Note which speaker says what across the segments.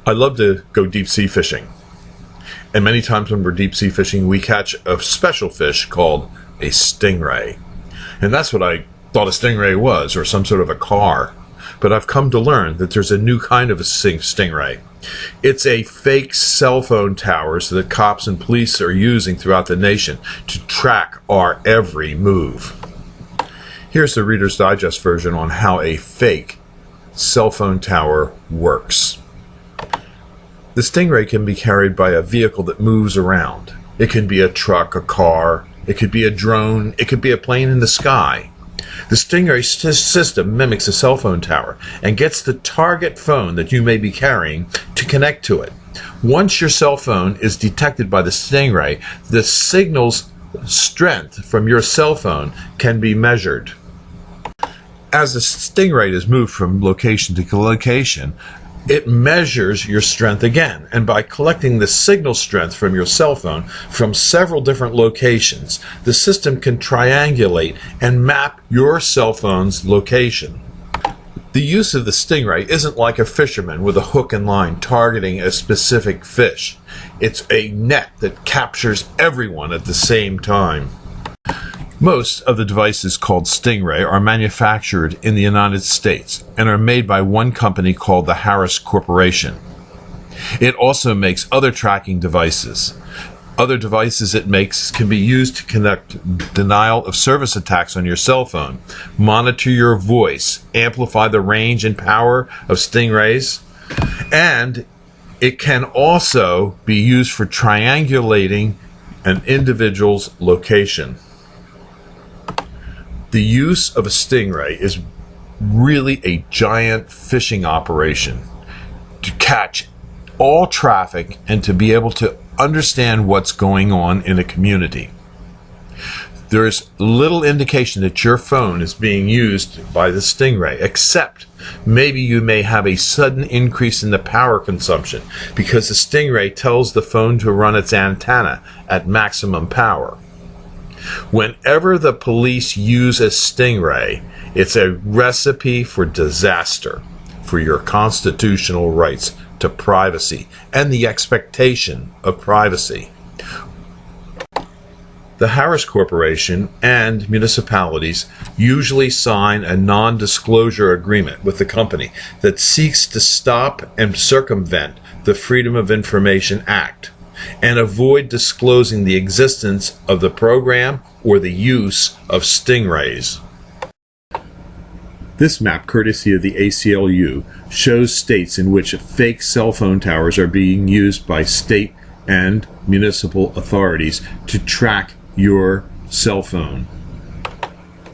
Speaker 1: I love to go deep sea fishing. And many times when we're deep sea fishing, we catch a special fish called a stingray. And that's what I thought a stingray was, or some sort of a car. But I've come to learn that there's a new kind of a stingray. It's a fake cell phone towers that cops and police are using throughout the nation to track our every move. Here's the Reader's Digest version on how a fake cell phone tower works. The Stingray can be carried by a vehicle that moves around. It can be a truck, a car, it could be a drone, it could be a plane in the sky. The Stingray system mimics a cell phone tower and gets the target phone that you may be carrying to connect to it. Once your cell phone is detected by the Stingray, the signal's strength from your cell phone can be measured. As the Stingray is moved from location to location, it measures your strength again, and by collecting the signal strength from your cell phone from several different locations, the system can triangulate and map your cell phone's location. The use of the Stingray isn't like a fisherman with a hook and line targeting a specific fish. It's a net that captures everyone at the same time. Most of the devices called Stingray are manufactured in the United States and are made by one company called the Hirst Corporation. It also makes other tracking devices. Other devices it makes can be used to conduct denial of service attacks on your cell phone, monitor your voice, amplify the range and power of Stingrays, and it can also be used for triangulating an individual's location. The use of a Stingray is really a giant fishing operation to catch all traffic and to be able to understand what's going on in a community. There is little indication that your phone is being used by the Stingray, except maybe you may have a sudden increase in the power consumption because the Stingray tells the phone to run its antenna at maximum power. Whenever the police use a Stingray, it's a recipe for disaster for your constitutional rights to privacy and the expectation of privacy. The Hirst Corporation and municipalities usually sign a non-disclosure agreement with the company that seeks to stop and circumvent the Freedom of Information Act and avoid disclosing the existence of the program or the use of Stingrays. This map, courtesy of the ACLU, shows states in which fake cell phone towers are being used by state and municipal authorities to track your cell phone.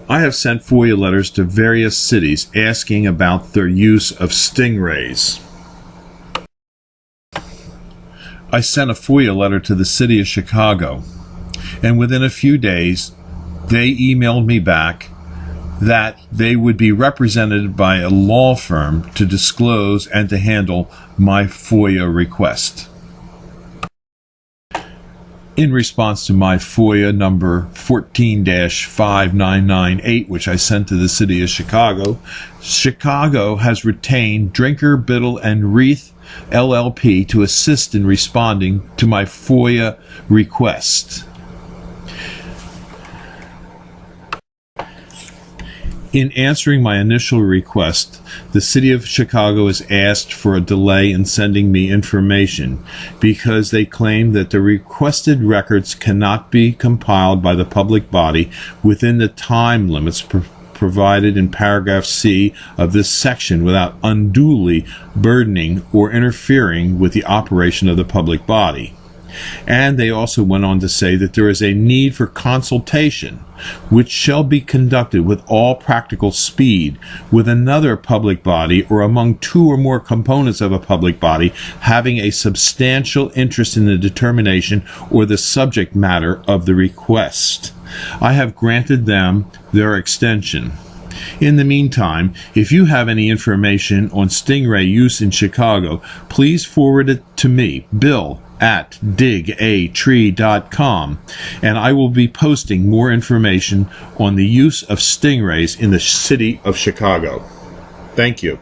Speaker 1: I have sent Foia letters to various cities asking about their use of Stingrays. I sent a Foia letter to the city of Chicago, and within a few days, they emailed me back that they would be represented by a law firm to disclose and to handle my Foia request. In response to my Foia number 14-5998, which I sent to the city of Chicago, Chicago has retained Drinker, Biddle, and Wreath LLP to assist in responding to my Foia request. In answering my initial request, the City of Chicago has asked for a delay in sending me information because they claim that the requested records cannot be compiled by the public body within the time limits provided in paragraph C of this section without unduly burdening or interfering with the operation of the public body. And they also went on to say that there is a need for consultation, which shall be conducted with all practical speed with another public body or among two or more components of a public body having a substantial interest in the determination or the subject matter of the request. I have granted them their extension. In the meantime, if you have any information on Stingray use in Chicago, please forward it to me, bill@digatree.com, and I will be posting more information on the use of Stingrays in the city of Chicago. Thank you.